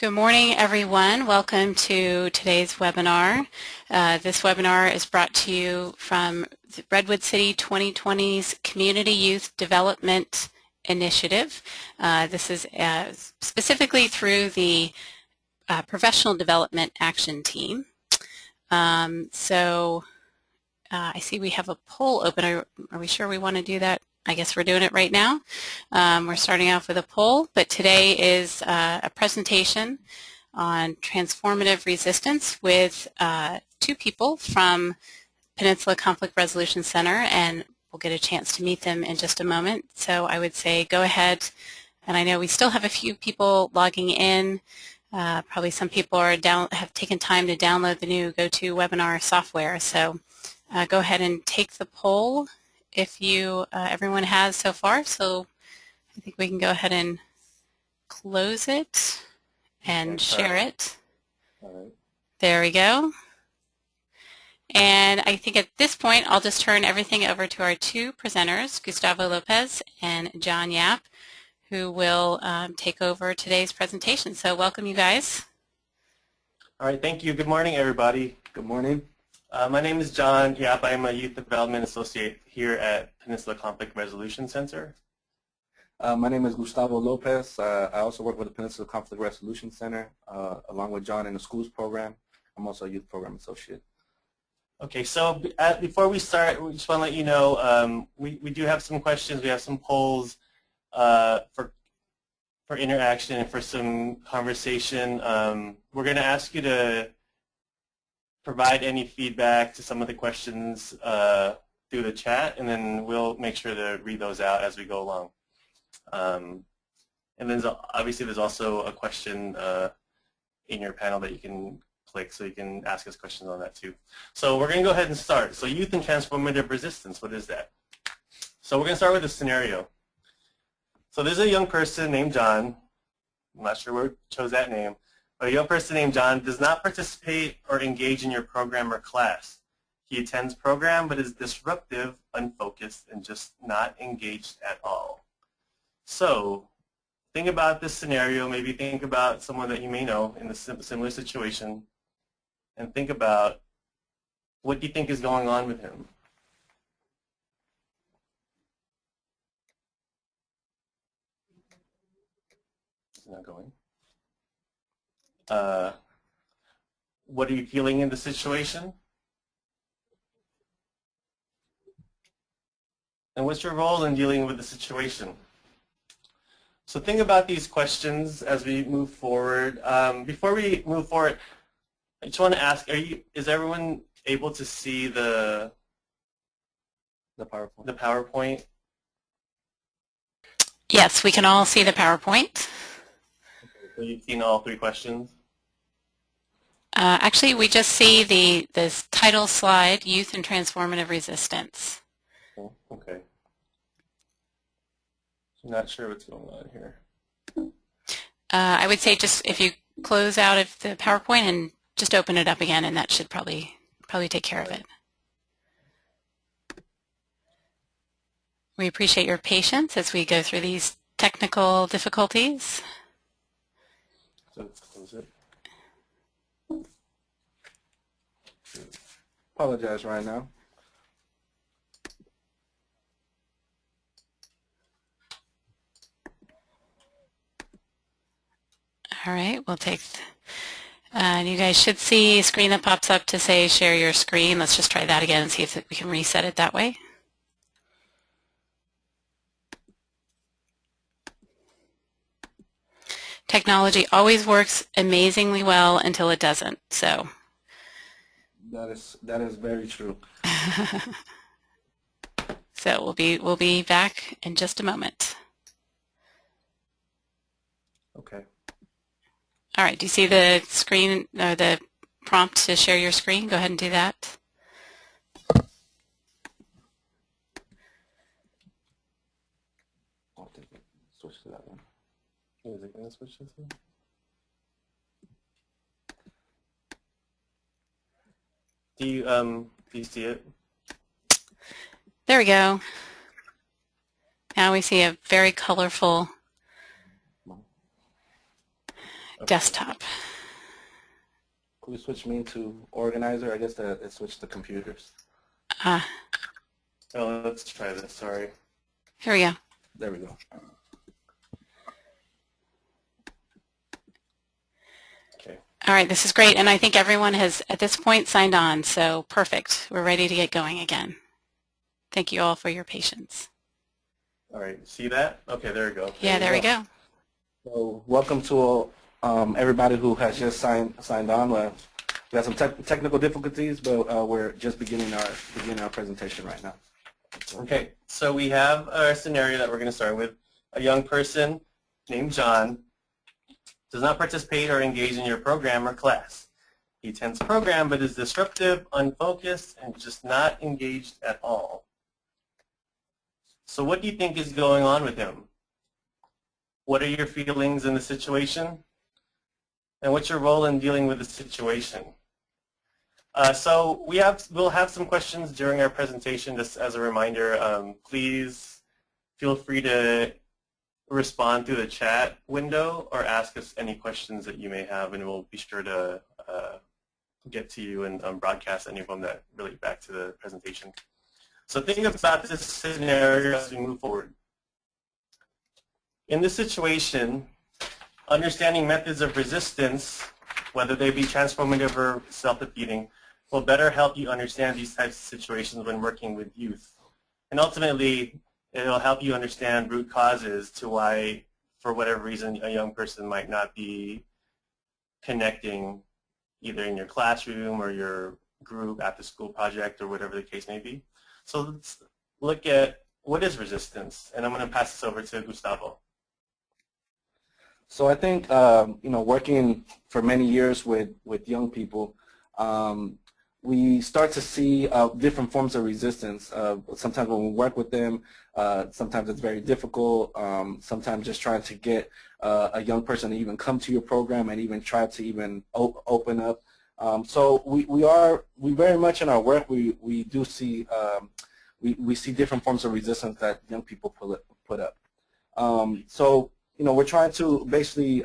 Good morning, everyone. Welcome to today's webinar. This webinar is brought to you from the Redwood City 2020's Community Youth Development Initiative. This is specifically through the Professional Development Action Team. I see we have a poll open. Are we sure we want to do that? I guess we're doing it right now. We're starting off with a poll, but today is a presentation on transformative resistance with two people from Peninsula Conflict Resolution Center, and we'll get a chance to meet them in just a moment. So I would say go ahead, and I know we still have a few people logging in. Probably some people have taken time to download the new GoToWebinar software. So go ahead and take the poll if everyone has so far. So I think we can go ahead and close it and share it. All right. There we go. And I think at this point I'll just turn everything over to our two presenters, Gustavo Lopez and John Yap, who will take over today's presentation. So welcome, you guys. All right, thank you. Good morning, everybody. Good morning. My name is John Yap. I am a Youth Development Associate here at Peninsula Conflict Resolution Center. My name is Gustavo Lopez. I also work with the Peninsula Conflict Resolution Center, along with John in the schools program. I'm also a youth program associate. Okay, so before we start, we just want to let you know we do have some questions. We have some polls for interaction and for some conversation. We're going to ask you to provide any feedback to some of the questions through the chat, and then we'll make sure to read those out as we go along. And then obviously there's also a question in your panel that you can click, so you can ask us questions on that too. So we're going to go ahead and start. So youth and transformative resistance, what is that? So we're going to start with a scenario. So there's a young person named John. I'm not sure where we chose that name. But a young person named John does not participate or engage in your program or class. He attends program but is disruptive, unfocused, and just not engaged at all. So think about this scenario. Maybe think about someone that you may know in a similar situation, and think about what do you think is going on with him. It's not going. What are you feeling in the situation? And what's your role in dealing with the situation? So think about these questions as we move forward. Before we move forward, I just want to ask, is everyone able to see the PowerPoint. The PowerPoint? Yes, we can all see the PowerPoint. Okay, so you've seen all three questions? Actually, we just see this title slide, Youth and Transformative Resistance. Oh, okay. I'm not sure what's going on here. I would say just if you close out of the PowerPoint and just open it up again, and that should probably take care of it. We appreciate your patience as we go through these technical difficulties. So let's close it. Apologize right now. All right, we'll take, and you guys should see a screen that pops up to say share your screen. Let's just try that again and see if we can reset it that way. Technology always works amazingly well until it doesn't, so. That is very true. So we'll be back in just a moment. Okay. All right, do you see the screen or the prompt to share your screen? Go ahead and do that. I'll take it. Switch to that one. Is it going to switch this one? Do you see it? There we go. Now we see a very colorful desktop. Could we switch me to organizer? I guess that it switched to computers. Ah, Oh, let's try this. Sorry. here we go. There we go. Okay. All right, this is great, and I think everyone has, at this point, signed on, so perfect. We're ready to get going again. Thank you all for your patience. All right. See that? Okay, there we go. Yeah, there we go. So welcome to everybody who has just signed on. We have some technical difficulties, but we're just beginning our presentation right now. Okay, so we have our scenario that we're going to start with. A young person named John does not participate or engage in your program or class. He attends program but is disruptive, unfocused, and just not engaged at all. So what do you think is going on with him? What are your feelings in the situation? And what's your role in dealing with the situation? So we'll have some questions during our presentation. Just as a reminder, please feel free to respond through the chat window or ask us any questions that you may have, and we'll be sure to get to you and broadcast any of them that relate back to the presentation. So think about this scenario as we move forward. In this situation, understanding methods of resistance, whether they be transformative or self-defeating, will better help you understand these types of situations when working with youth. And ultimately, it will help you understand root causes to why, for whatever reason, a young person might not be connecting either in your classroom or your group, after school project, or whatever the case may be. So let's look at what is resistance, and I'm going to pass this over to Gustavo. So I think working for many years with young people, we start to see different forms of resistance. Sometimes when we work with them, sometimes it's very difficult. Sometimes just trying to get a young person to even come to your program and even try to even open up. So we very much in our work we do see we see different forms of resistance that young people put up. So we're trying to basically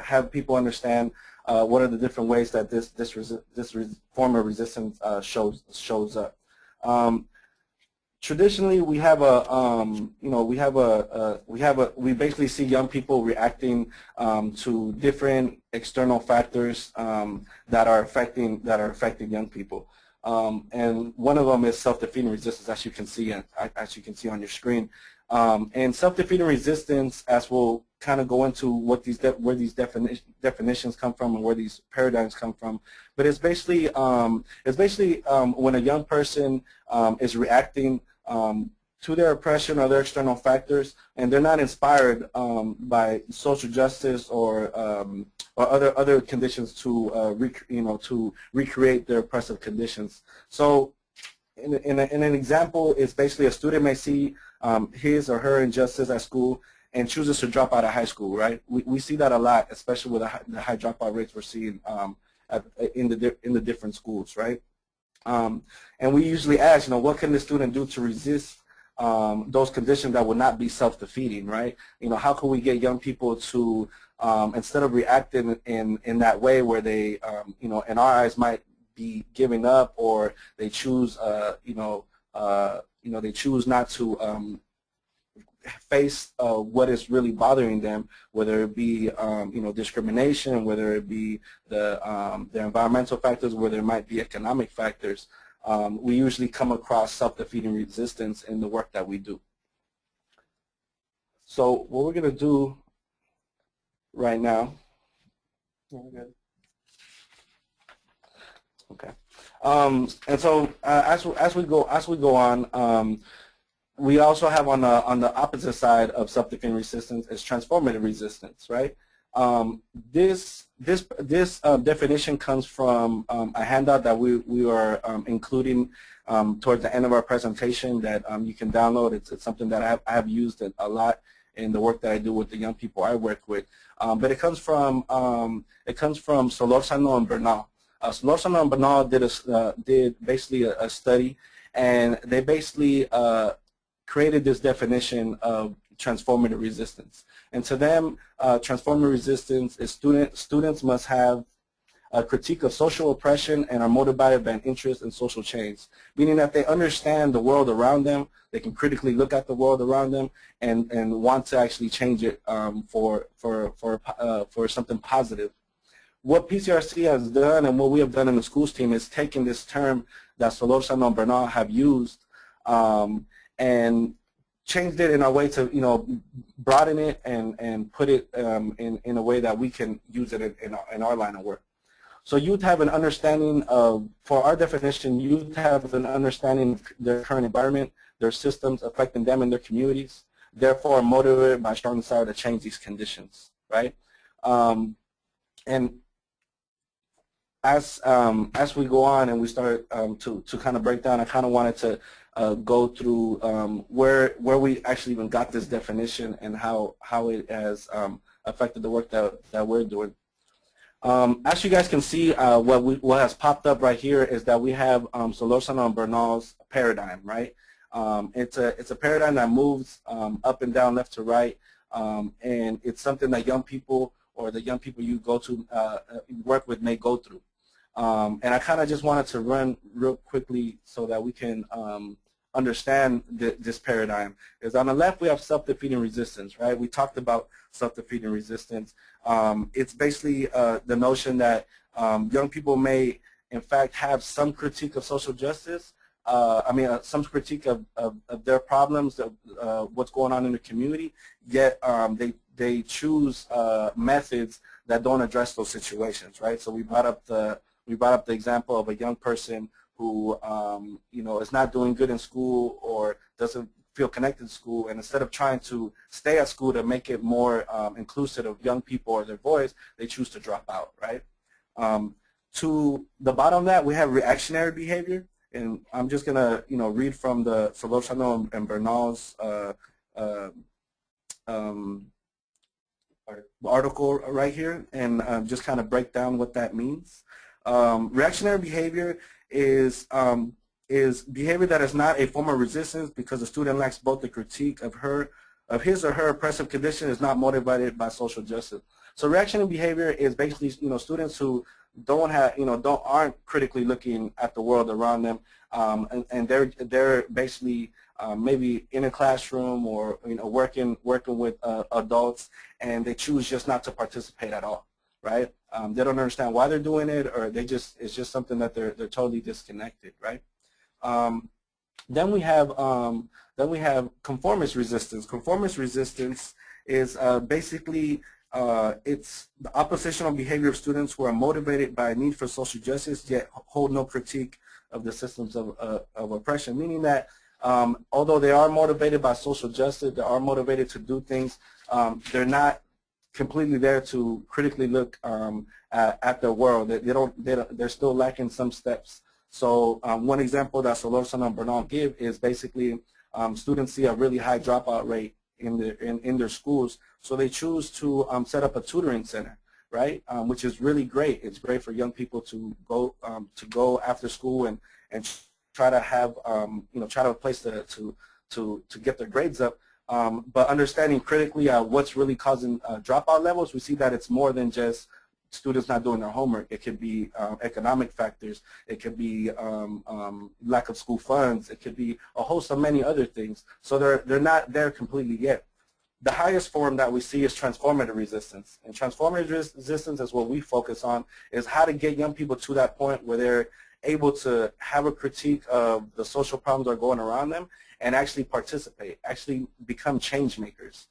have people understand what are the different ways that this form of resistance shows up. Traditionally, we basically see young people reacting to different external factors that are affecting young people. And one of them is self-defeating resistance, as you can see on your screen. And self-defeating resistance, as we'll kind of go into where these definitions come from and where these paradigms come from, but it's basically when a young person is reacting to their oppression or their external factors, and they're not inspired by social justice or other conditions to recreate their oppressive conditions. So, in an example, it's basically a student may see his or her injustice at school and chooses to drop out of high school, right? We see that a lot, especially with the high dropout rates we're seeing in the different schools, right? And we usually ask, what can the student do to resist those conditions that would not be self-defeating, right? How can we get young people to, instead of reacting in that way where they, in our eyes might be giving up, or they choose, they choose not to face what is really bothering them, whether it be discrimination, whether it be the environmental factors, whether it might be economic factors. We usually come across self-defeating resistance in the work that we do. So what we're going to do right now. Okay. And so as we go on, we also have on the opposite side of self-defeating resistance is transformative resistance, right? This definition comes from a handout that we are including towards the end of our presentation that you can download. It's something that I have used a lot in the work that I do with the young people I work with. But it comes from Solórzano and Bernal. Solórzano and Bernal did basically a study, and they basically created this definition of transformative resistance. And to them, transformative resistance is students must have a critique of social oppression and are motivated by an interest in social change, meaning that they understand the world around them, they can critically look at the world around them and want to actually change it for something positive. What PCRC has done and what we have done in the schools team is taken this term that Solórzano and Bernal have used and changed it in a way to, broaden it and put it in a way that we can use it in our line of work. So youth have an understanding of, for our definition, youth have an understanding of their current environment, their systems affecting them and their communities, therefore motivated by a strong desire to change these conditions, right? And as we go on and we start to kind of break down, I kind of wanted to go through where we actually even got this definition and how it has affected the work that we're doing. As you guys can see, what has popped up right here is that we have Solórzano and Bernal's paradigm, right? It's a paradigm that moves up and down, left to right, and it's something that young people or the young people you go to work with may go through. And I kind of just wanted to run real quickly so that we can understand this paradigm. Is on the left we have self-defeating resistance, right? We talked about self-defeating resistance. It's basically the notion that young people may in fact have some critique of social justice, some critique of their problems, of what's going on in the community, yet they choose methods that don't address those situations, right? So we brought up the example of a young person who is not doing good in school or doesn't feel connected to school, and instead of trying to stay at school to make it more inclusive of young people or their voice, they choose to drop out, right? To the bottom of that, we have reactionary behavior, and I'm just gonna read from the Solórzano and Bernal's article right here, and just kind of break down what that means. Reactionary behavior is behavior that is not a form of resistance because the student lacks both the critique of his or her oppressive condition, is not motivated by social justice. So reactionary behavior is basically students who aren't critically looking at the world around them, and they're basically maybe in a classroom or working with adults, and they choose just not to participate at all, right? They don't understand why they're doing it, or it's just something that they're totally disconnected, right? Then we have conformist resistance. Conformist resistance is basically it's the oppositional behavior of students who are motivated by a need for social justice yet hold no critique of the systems of oppression, meaning that although they are motivated by social justice, they are motivated to do things, they're not completely there to critically look at the world. They're still lacking some steps. So one example that Solórzano and Bernal give is basically students see a really high dropout rate in their schools, so they choose to set up a tutoring center, right? Which is really great. It's great for young people to go after school and try to have try to have a place to get their grades up. But understanding critically what's really causing dropout levels, we see that it's more than just students not doing their homework. It could be economic factors. It could be lack of school funds. It could be a host of many other things. So they're not there completely yet. The highest form that we see is transformative resistance. And transformative resistance is what we focus on, is how to get young people to that point where they're able to have a critique of the social problems that are going around them and actually participate, actually become change makers,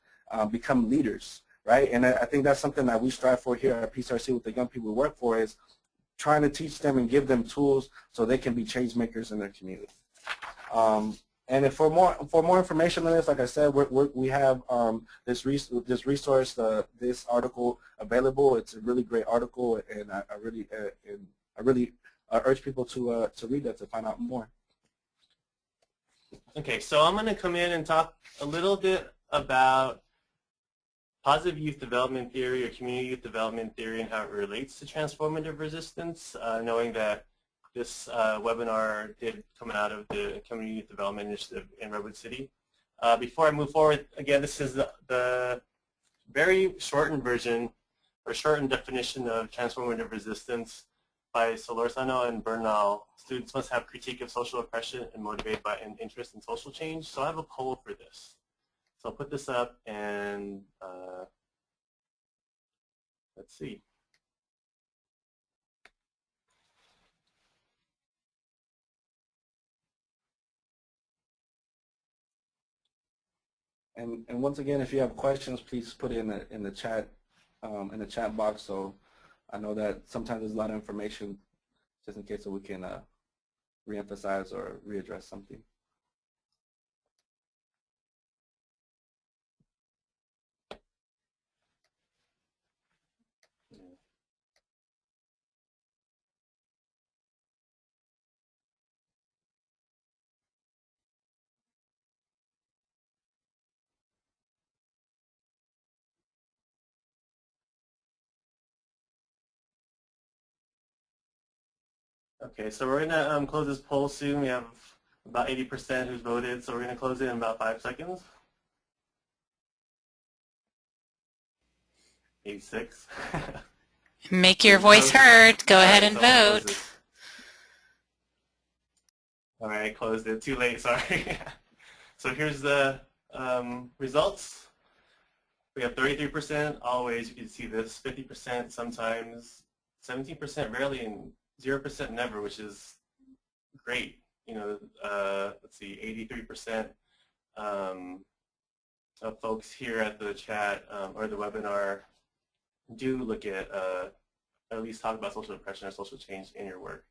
become leaders. Right, and I think that's something that we strive for here at PCRC with the young people we work for, is trying to teach them and give them tools so they can be change makers in their community. And if for more information on this, like I said, we have this resource, this article available. It's a really great article, and I really urge people to read that to find out more. Okay, so I'm going to come in and talk a little bit about positive youth development theory or community youth development theory and how it relates to transformative resistance, knowing that this webinar did come out of the Community Youth Development Initiative in Redwood City. Before I move forward, again, this is the very shortened version or shortened definition of transformative resistance by Solorzano and Bernal. Students must have critique of social oppression and motivated by an interest in social change. So I have a poll for this. So I'll put this up and let's see. And once again, if you have questions, please put it in the chat box. So I know that sometimes there's a lot of information, just in case so we can reemphasize or readdress something. Okay, so we're gonna close this poll soon. We have about 80% who's voted, so we're gonna close it in about 5 seconds. 86. Make your voice heard. Go ahead and vote. All right, I closed it. Too late, sorry. So here's the results. We have 33% always, you can see this, 50% sometimes, 17% rarely, and 0% never, which is great. You know, let's see, 83% of folks here at the chat or the webinar do look at least talk about social oppression or social change in your work.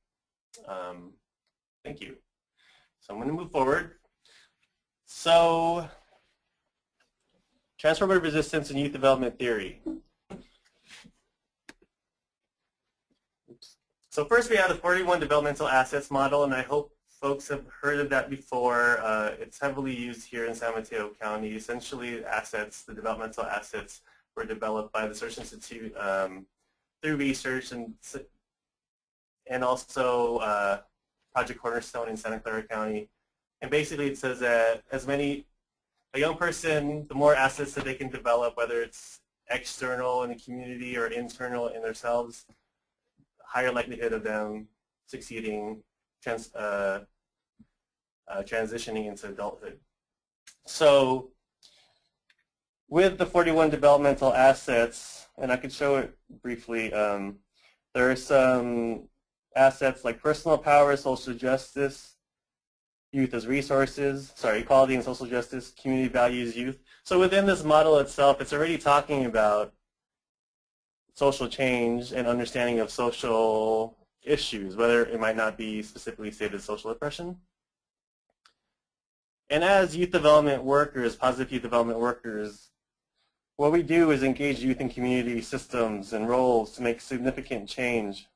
Thank you. So I'm going to move forward. So, transformative resistance and youth development theory. So first we have the 41 developmental assets model, and I hope folks have heard of that before. It's heavily used here in San Mateo County. Essentially, assets, the developmental assets, were developed by the Search Institute through research and also Project Cornerstone in Santa Clara County. And basically it says that a young person, the more assets that they can develop, whether it's external in the community or internal in themselves, higher likelihood of them succeeding, transitioning into adulthood. So with the 41 developmental assets, and I could show it briefly, there are some assets like personal power, social justice, youth as resources, equality and social justice, community values, youth. So within this model itself, it's already talking about social change and understanding of social issues, whether it might not be specifically stated social oppression. And as youth development workers, positive youth development workers, what we do is engage youth in community systems and roles to make significant change.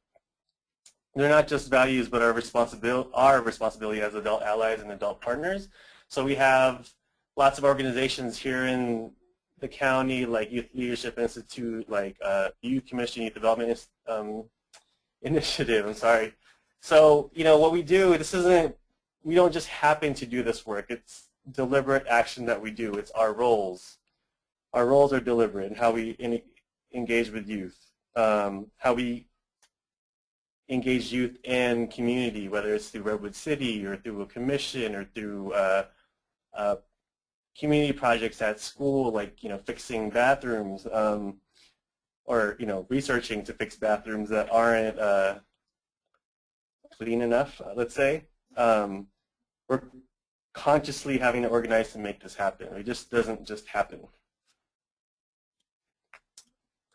They're not just values, but our responsibility as adult allies and adult partners. So we have lots of organizations here in the county, like Youth Leadership Institute, like Youth Commission, Youth Development Initiative, I'm sorry. So, you know, what we do, we don't just happen to do this work. It's deliberate action that we do. It's our roles. Our roles are deliberate in how we engage with youth, how we engage youth in community, whether it's through Redwood City or through a commission or through community projects at school, like, you know, fixing bathrooms or, you know, researching to fix bathrooms that aren't clean enough, let's say. We're consciously having to organize to make this happen. It just doesn't just happen.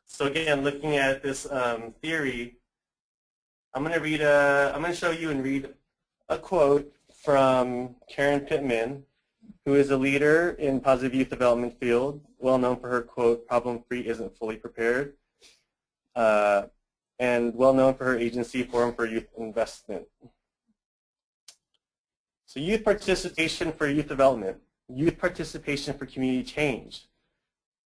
So again, looking at this theory, I'm going to show you and read a quote from Karen Pittman, who is a leader in positive youth development field, well known for her quote, "Problem-free isn't fully prepared," and well known for her agency, Forum for Youth Investment. So youth participation for youth development, youth participation for community change.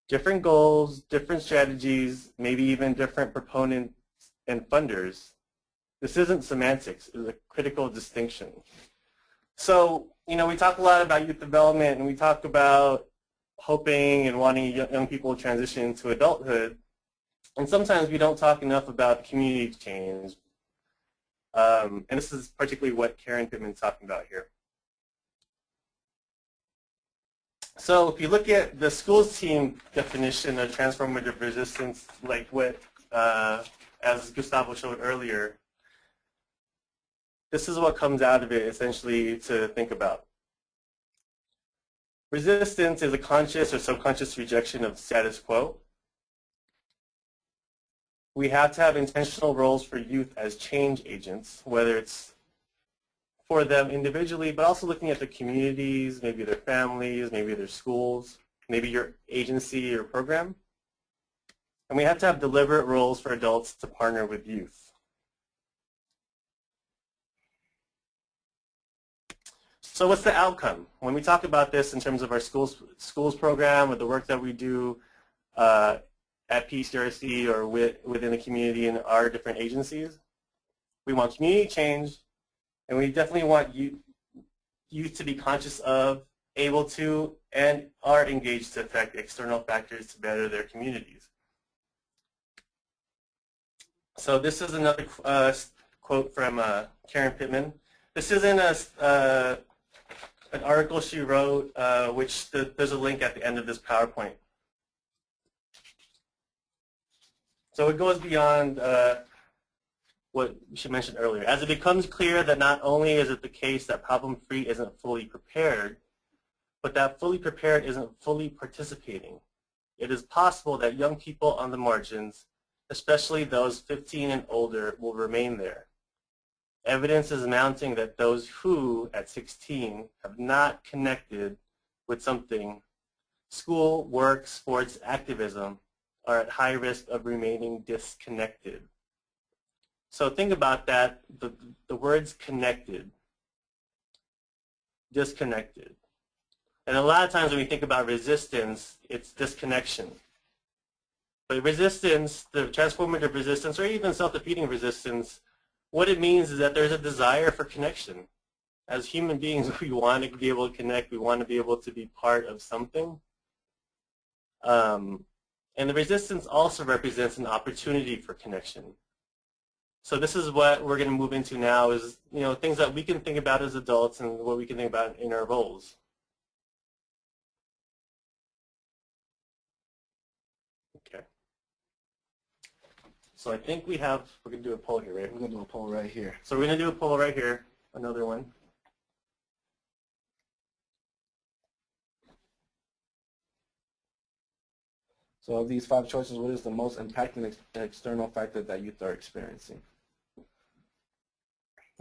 Different goals, different strategies, maybe even different proponents and funders. This isn't semantics, it's a critical distinction. So, you know, we talk a lot about youth development, and we talk about hoping and wanting young people to transition into adulthood. And sometimes we don't talk enough about community change. And this is particularly what Karen Pittman's talking about here. So if you look at the schools team definition of transformative resistance, like what, as Gustavo showed earlier, this is what comes out of it essentially to think about. Resistance is a conscious or subconscious rejection of status quo. We have to have intentional roles for youth as change agents, whether it's for them individually, but also looking at their communities, maybe their families, maybe their schools, maybe your agency or program. And we have to have deliberate roles for adults to partner with youth. So what's the outcome? When we talk about this in terms of our schools program or the work that we do at PCRC or within the community in our different agencies, we want community change, and we definitely want youth to be conscious of, able to, and are engaged to affect external factors to better their communities. So this is another quote from Karen Pittman. This isn't an article she wrote, which there's a link at the end of this PowerPoint. So it goes beyond what she mentioned earlier. As it becomes clear that not only is it the case that problem-free isn't fully prepared, but that fully prepared isn't fully participating. It is possible that young people on the margins, especially those 15 and older, will remain there. Evidence is mounting that those who, at 16, have not connected with something, school, work, sports, activism, are at high risk of remaining disconnected. So think about that, the words connected, disconnected. And a lot of times when we think about resistance, it's disconnection. But resistance, the transformative resistance, or even self-defeating resistance, what it means is that there's a desire for connection. As human beings, we want to be able to connect. We want to be able to be part of something. And the resistance also represents an opportunity for connection. So this is what we're going to move into now is, you know, things that we can think about as adults and what we can think about in our roles. Okay. So I think we're going to do a poll here, right? We're going to do a poll right here. So we're going to do a poll right here, another one. So of these 5 choices, what is the most impacting external factor that youth are experiencing?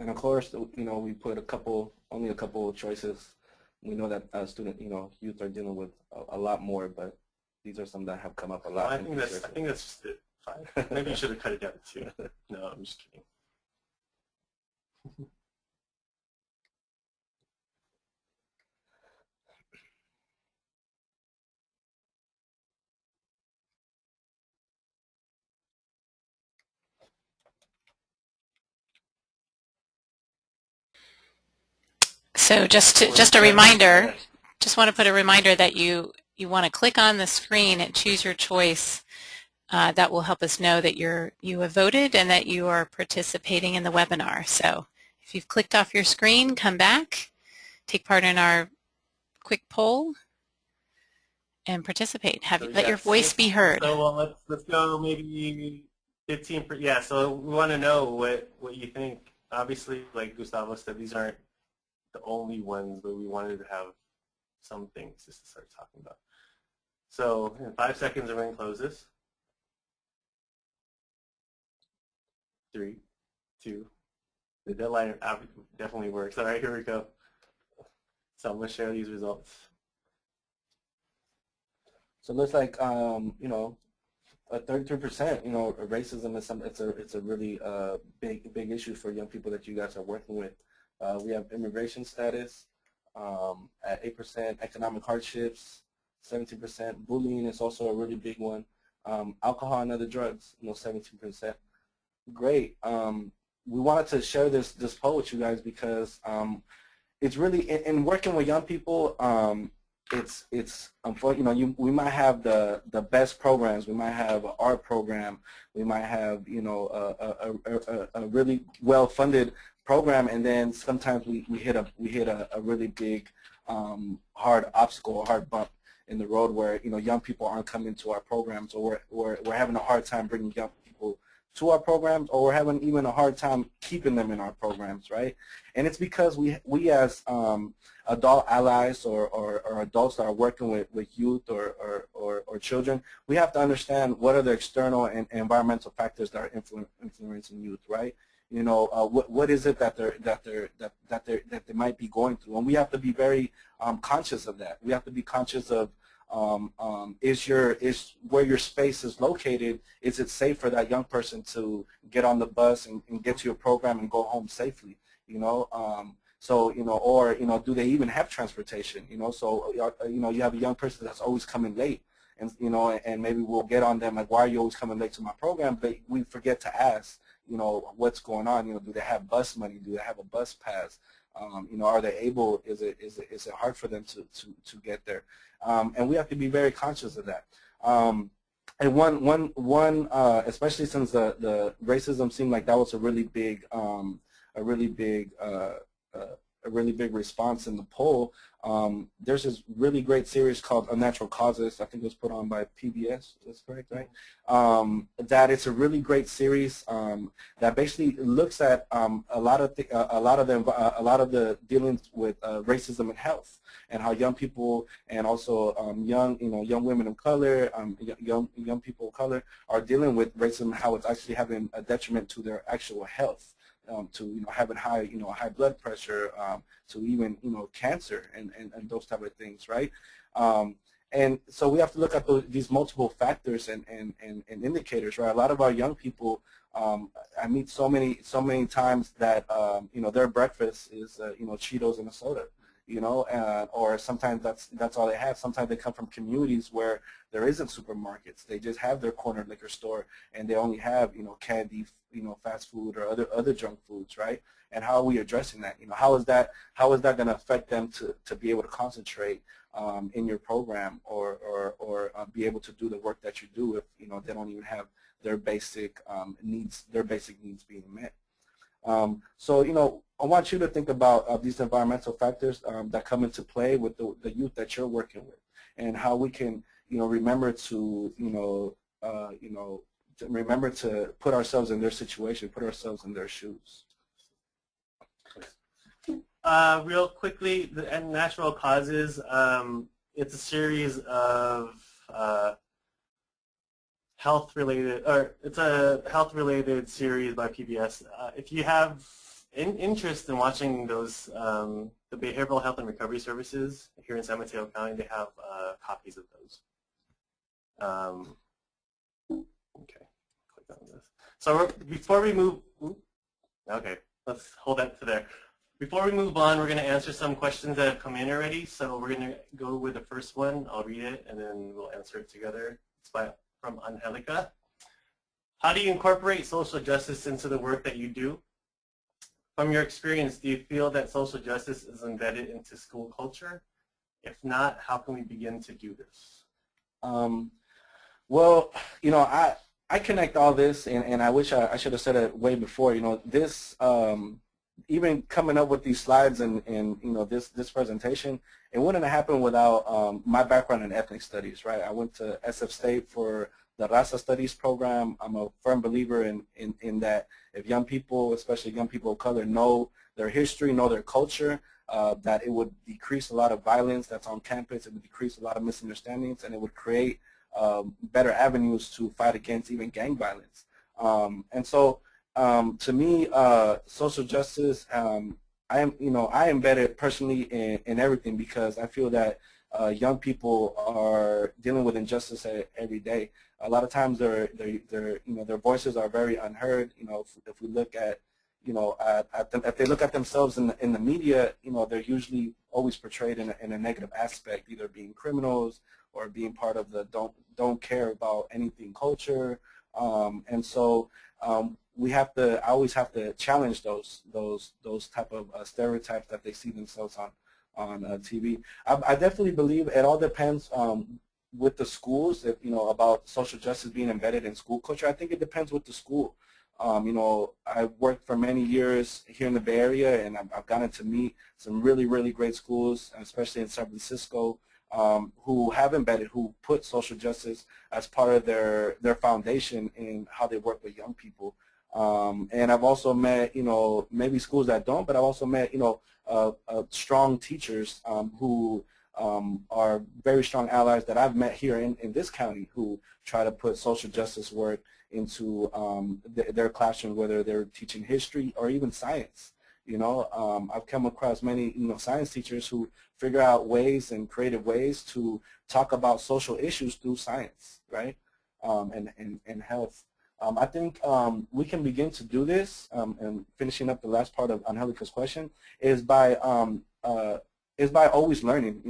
And of course, you know, we put only a couple of choices. We know that youth are dealing with a lot more, but these are some that have come up a lot. Well, I think that's just it. 5. Maybe you should have cut it down to 2. No, I'm just kidding. So just a reminder, just want to put a reminder that you want to click on the screen and choose your choice. That will help us know that you have voted and that you are participating in the webinar. So if you've clicked off your screen, come back, take part in our quick poll, and participate. Let your voice be heard. So well, let's go maybe 15%. Yeah. So we want to know what you think. Obviously, like Gustavo said, these aren't the only ones, but we wanted to have some things just to start talking about. So in 5 seconds, I'm going to close this. 3, 2. The deadline definitely works. All right, here we go. So I'm going to share these results. So it looks like you know, a 33%. You know, racism is it's a really big issue for young people that you guys are working with. We have immigration status at 8%, economic hardships 17%, bullying is also a really big one, alcohol and other drugs, you know, 17%. Great. We wanted to share this poll with you guys because it's really in working with young people. It's unfortunate. We might have the best programs. We might have an art program. We might have a really well funded program, and then sometimes we hit a really big hard obstacle, a hard bump in the road where young people aren't coming to our programs, or we're having a hard time bringing young people to our programs, or we're having even a hard time keeping them in our programs, right? And it's because we as adult allies or adults that are working with youth or children, we have to understand what are the external and environmental factors that are influencing youth, right? What is it that they might be going through, and we have to be very conscious of that. We have to be conscious of is where your space is located, is it safe for that young person to get on the bus and get to your program and go home safely? Or do they even have transportation? So you have a young person that's always coming late, and and maybe we'll get on them like, why are you always coming late to my program? But we forget to ask, what's going on? Do they have bus money? Do they have a bus pass? Are they able? Is it hard for them to get there? And we have to be very conscious of that. And one especially since the racism seemed like that was a really big response in the poll. There's this really great series called Unnatural Causes. I think it was put on by PBS. That's correct, right? That it's a really great series that basically looks at a lot of the dealings with racism and health, and how young people and also young women of color, young people of color are dealing with racism, and how it's actually having a detriment to their actual health. To having high blood pressure, to even cancer and those type of things, right? And so we have to look at these multiple factors and indicators, right? A lot of our young people, I meet so many times that their breakfast is Cheetos and a soda, or sometimes that's all they have. Sometimes they come from communities where there isn't supermarkets. They just have their corner liquor store, and they only have candy, fast food or other junk foods, right? And how are we addressing that? How is that going to affect them to be able to concentrate in your program or be able to do the work that you do if they don't even have their basic needs being met? So I want you to think about these environmental factors that come into play with the youth that you're working with, and how we can remember to remember to put ourselves in their situation, put ourselves in their shoes. Real quickly, the Natural Causes, it's a series of it's a health-related series by PBS. If you have interest in watching those, the Behavioral Health and Recovery Services here in San Mateo County, they have copies of those. Okay, click on this. So before we move, okay, let's hold that to there. Before we move on, we're going to answer some questions that have come in already. So we're going to go with the first one. I'll read it, and then we'll answer it together. It's from Angelica. How do you incorporate social justice into the work that you do? From your experience, do you feel that social justice is embedded into school culture? If not, how can we begin to do this? Well, I connect all this, and I wish I should have said it way before. This even coming up with these slides and this presentation, it wouldn't have happened without my background in ethnic studies, right? I went to SF State for the Raza Studies program. I'm a firm believer in that if young people, especially young people of color, know their history, know their culture, that it would decrease a lot of violence that's on campus, it would decrease a lot of misunderstandings, and it would create better avenues to fight against even gang violence. And so to me, social justice, I embed it personally in everything, because I feel that young people are dealing with injustice every day. A lot of times their voices are very unheard. If we look at if they look at themselves in the media, they're usually always portrayed in a negative aspect, either being criminals or being part of the don't care about anything culture. And so I always have to challenge those type of stereotypes that they see themselves on TV. I definitely believe it all depends with the schools, if, about social justice being embedded in school culture. I think it depends with the school. I worked for many years here in the Bay Area, and I've gotten to meet some really, really great schools, especially in San Francisco, who put social justice as part of their foundation in how they work with young people. And I've also met, maybe schools that don't, but I've also met, strong teachers who are very strong allies that I've met here in this county who try to put social justice work into their classroom, whether they're teaching history or even science. I've come across many, science teachers who figure out ways and creative ways to talk about social issues through science, right, and health. I think we can begin to do this, and finishing up the last part of Angelica's question, is by always learning.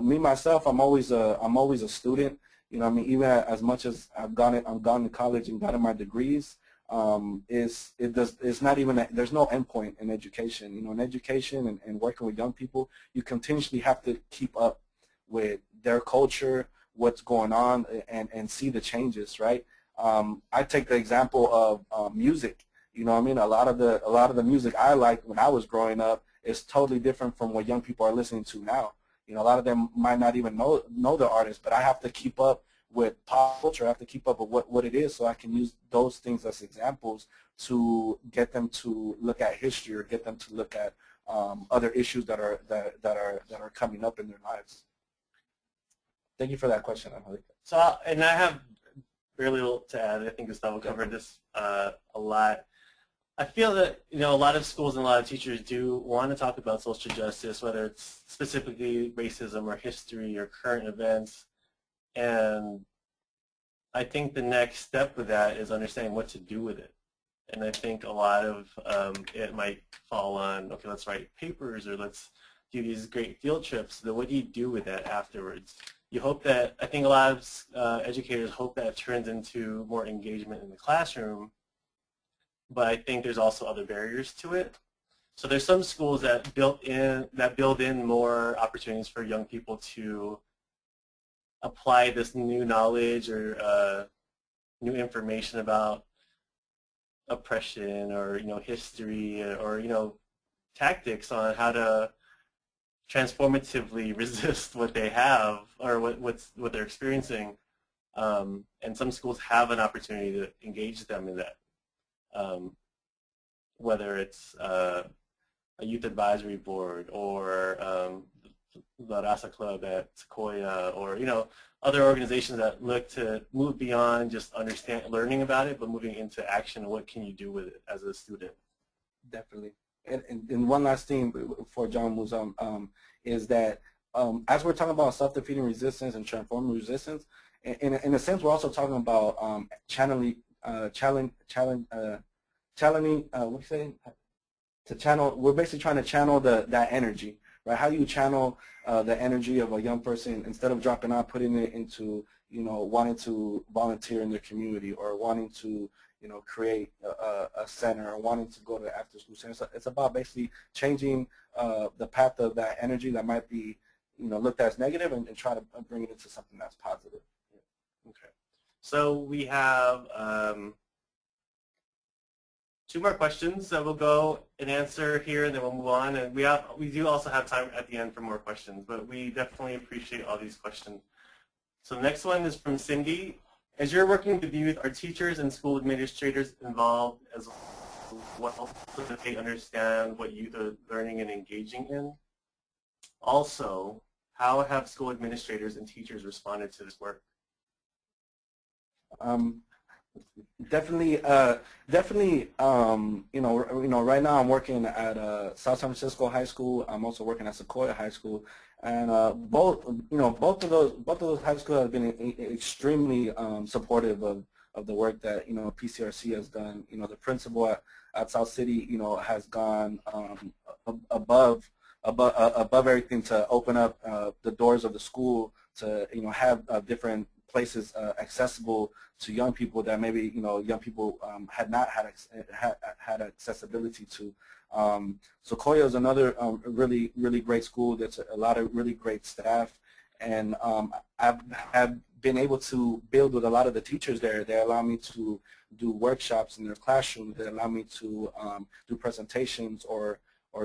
Me myself, I'm always a student. Even as much as I've gone to college and gotten my degrees, it's not even there's no endpoint in education. In education and working with young people, you continuously have to keep up with their culture, what's going on, and see the changes, right? I take the example of music. A lot of the music I liked when I was growing up is totally different from what young people are listening to now. A lot of them might not even know the artist, but I have to keep up with pop culture. I have to keep up with what it is, so I can use those things as examples to get them to look at history or get them to look at other issues that are coming up in their lives. Thank you for that question, Angelica. So, and I have very little to add. I think Gustavo covered this a lot. I feel that a lot of schools and a lot of teachers do want to talk about social justice, whether it's specifically racism or history or current events. And I think the next step with that is understanding what to do with it. And I think a lot of it might fall on, okay, let's write papers or let's do these great field trips. Then what do you do with that afterwards? You hope that, I think a lot of educators hope that it turns into more engagement in the classroom, but I think there's also other barriers to it. So there's some schools that build in more opportunities for young people to apply this new knowledge or new information about oppression or history or tactics on how to transformatively resist what they have or what they're experiencing. And some schools have an opportunity to engage them in that. Whether it's a youth advisory board or the Rasa Club at Sequoia or other organizations that look to move beyond just learning about it, but moving into action and what can you do with it as a student. Definitely. And one last thing before John moves on is that as we're talking about self-defeating resistance and transforming resistance, in a sense we're also talking about channeling we're basically trying to channel that energy, right? How do you channel the energy of a young person instead of dropping out, putting it into wanting to volunteer in their community or wanting to create a center or wanting to go to after school center. So it's about basically changing the path of that energy that might be looked at as negative and try to bring it into something that's positive. Yeah. Okay. So we have 2 more questions that we'll go and answer here, and then we'll move on. And we do also have time at the end for more questions, but we definitely appreciate all these questions. So the next one is from Cindy. As you're working with youth, are teachers and school administrators involved as well so that they understand what youth are learning and engaging in? Also, how have school administrators and teachers responded to this work? Definitely. Right now I'm working at South San Francisco High School. I'm also working at Sequoia High School, and both of those high schools have been extremely supportive of the work that PCRC has done. The principal at South City has gone above everything to open up the doors of the school to have different places accessible to young people that maybe young people had not had accessibility to. Sequoia is another really great school. That's a lot of really great staff, and I've been able to build with a lot of the teachers there. They allow me to do workshops in their classroom. They allow me to do presentations or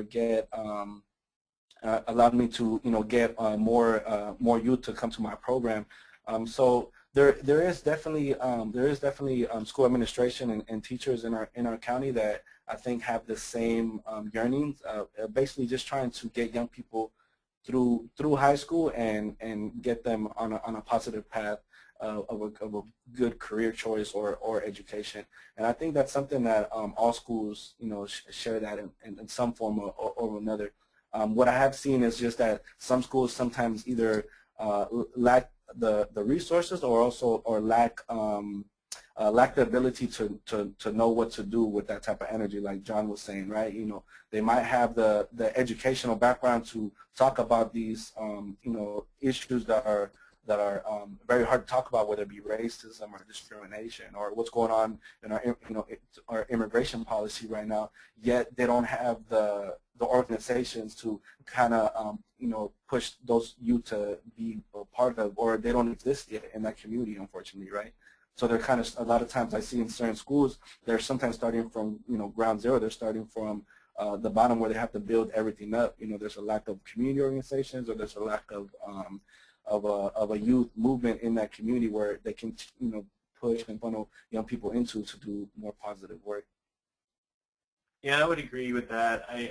get allowed me to get more youth to come to my program. So there is definitely school administration and teachers in our county that I think have the same yearnings, basically just trying to get young people through high school and get them on a positive path of a good career choice or education. And I think that's something that all schools share that in some form or another. What I have seen is just that some schools sometimes either lack the resources or lack the ability to know what to do with that type of energy, like John was saying, right? They might have the educational background to talk about these issues that are very hard to talk about, whether it be racism or discrimination or what's going on in our immigration policy right now. Yet they don't have the organizations to kind of push those youth to be a part of, or they don't exist yet in that community, unfortunately, right? So they're kind of, a lot of times I see in certain schools, they're sometimes starting from ground zero. They're starting from the bottom where they have to build everything up. There's a lack of community organizations, or there's a lack of a youth movement in that community where they can push and funnel young people into to do more positive work. Yeah, I would agree with that. I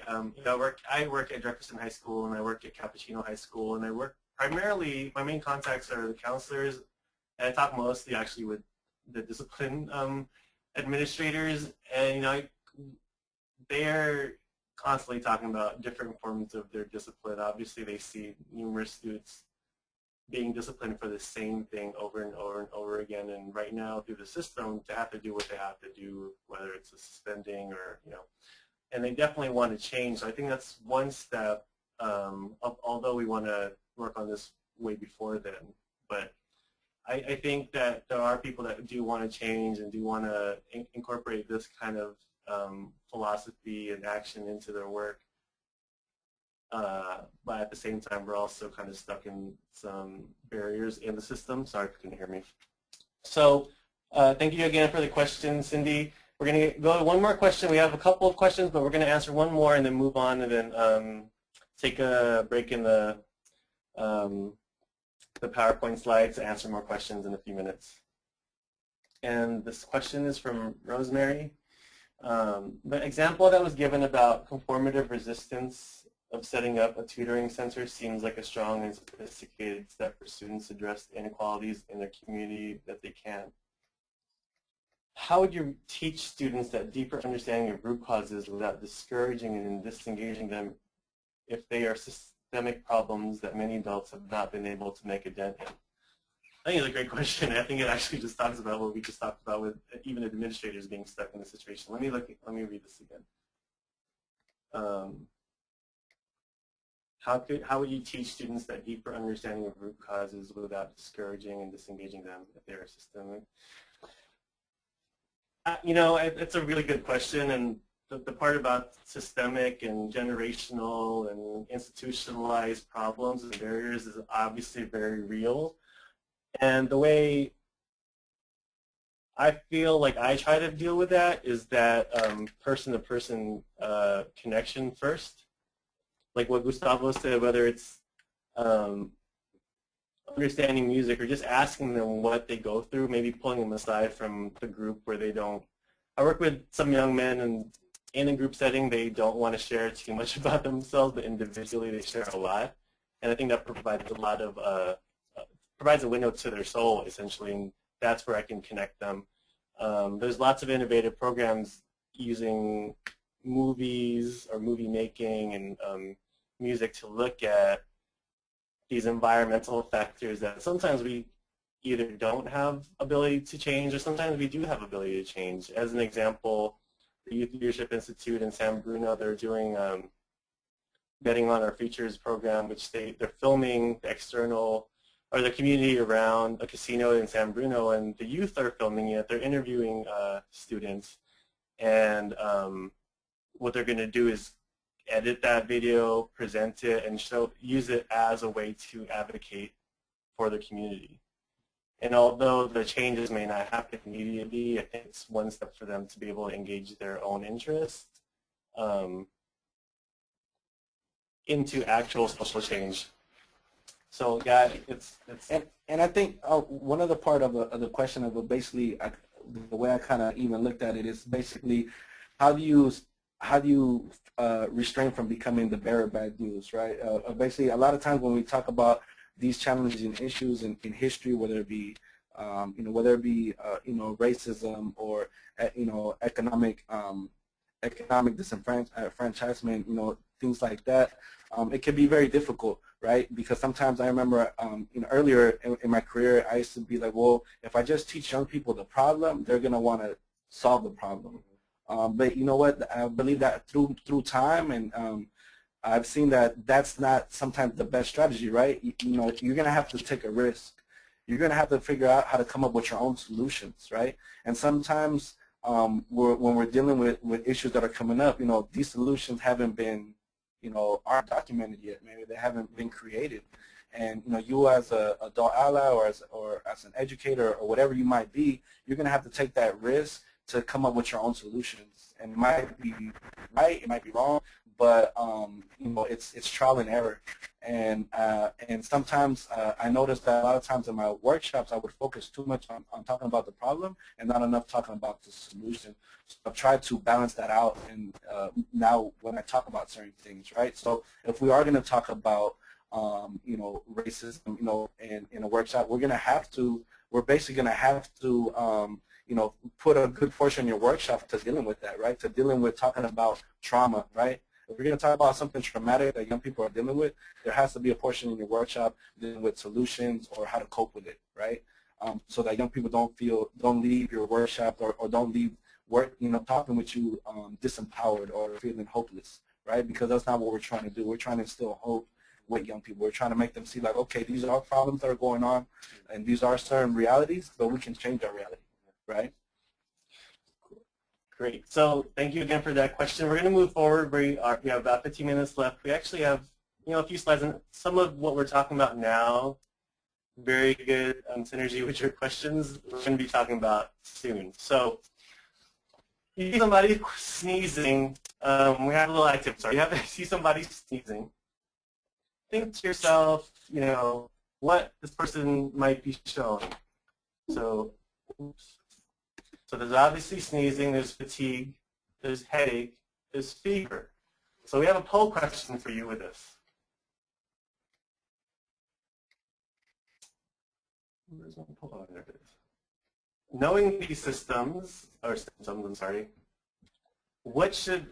work at Jefferson High School, and I work at Cappuccino High School, and I work primarily, my main contacts are the counselors, and I talk mostly actually with the discipline administrators, and they're constantly talking about different forms of their discipline. Obviously, they see numerous students being disciplined for the same thing over and over and over again, and right now through the system, they have to do what they have to do, whether it's a suspending or and they definitely want to change. So I think that's one step. Although we want to work on this way before then, but I think that there are people that do want to change and do want to incorporate this kind of philosophy and action into their work. But at the same time, we're also kind of stuck in some barriers in the system. Sorry if you couldn't hear me. So thank you again for the question, Cindy. We're going to go to one more question. We have a couple of questions, but we're going to answer one more and then move on, and then take a break in the PowerPoint slides to answer more questions in a few minutes. And this question is from Rosemary. The example that was given about conformative resistance of setting up a tutoring center seems like a strong and sophisticated step for students to address inequalities in their community that they can. How would you teach students that deeper understanding of root causes without discouraging and disengaging them if they are systemic problems that many adults have not been able to make a dent in? I think it's a great question. I think it actually just talks about what we just talked about with even administrators being stuck in this situation. Let me read this again. How would you teach students that deeper understanding of root causes without discouraging and disengaging them if they are systemic? It's a really good question, and the part about systemic and generational and institutionalized problems and barriers is obviously very real. And the way I feel like I try to deal with that is that person-to-person connection first. Like what Gustavo said, whether it's understanding music or just asking them what they go through, maybe pulling them aside from the group where they don't. I work with some young men, and in a group setting they don't want to share too much about themselves, but individually they share a lot. And I think that provides a lot of, provides a window to their soul, essentially, and that's where I can connect them. There's lots of innovative programs using movies or movie making and music to look at these environmental factors that sometimes we either don't have ability to change or sometimes we do have ability to change. As an example, the Youth Leadership Institute in San Bruno, they're doing Betting on Our Futures program, which they're filming the external or the community around a casino in San Bruno, and the youth are filming it. They're interviewing students, and what they're going to do is edit that video, present it, and use it as a way to advocate for the community. And although the changes may not happen immediately, I think it's one step for them to be able to engage their own interests into actual social change. So yeah, it's and I think one other part of the question of basically the way I kind of even looked at it is basically how do you restrain from becoming the bearer of bad news, right? Basically, a lot of times when we talk about these challenging issues in history, whether it be racism or economic disenfranchisement, things like that, it can be very difficult, right? Because sometimes I remember, earlier in my career, I used to be like, well, if I just teach young people the problem, they're gonna want to solve the problem. But you know what? I believe that through time, and I've seen that that's not sometimes the best strategy, right? You're gonna have to take a risk. You're gonna have to figure out how to come up with your own solutions, right? And sometimes when we're dealing with issues that are coming up, these solutions haven't been, aren't documented yet. Maybe they haven't been created. And you as an adult ally or as an educator or whatever you might be, you're gonna have to take that risk to come up with your own solutions. And it might be right, it might be wrong, but it's trial and error. And sometimes I noticed that a lot of times in my workshops I would focus too much on talking about the problem and not enough talking about the solution. So I've tried to balance that out, and now when I talk about certain things, right? So if we are going to talk about racism, in a workshop, we're basically going to have to put a good portion in your workshop to dealing with that, right? To dealing with talking about trauma, right? If we're going to talk about something traumatic that young people are dealing with, there has to be a portion in your workshop dealing with solutions or how to cope with it, right? So that young people don't leave your workshop or don't leave work, talking with you disempowered or feeling hopeless, right? Because that's not what we're trying to do. We're trying to instill hope with young people. We're trying to make them see like, okay, these are problems that are going on, and these are certain realities, but we can change our reality. Right? Great. So thank you again for that question. We're going to move forward. We have about 15 minutes left. We actually have a few slides, and some of what we're talking about now, very good synergy with your questions, we're going to be talking about soon. So you see somebody sneezing. We have a little activity. Sorry, you have to see somebody sneezing. Think to yourself, what this person might be showing. So, oops. So there's obviously sneezing, there's fatigue, there's headache, there's fever. So we have a poll question for you with this. Where's my poll? Oh, there it is. Knowing these symptoms, what should,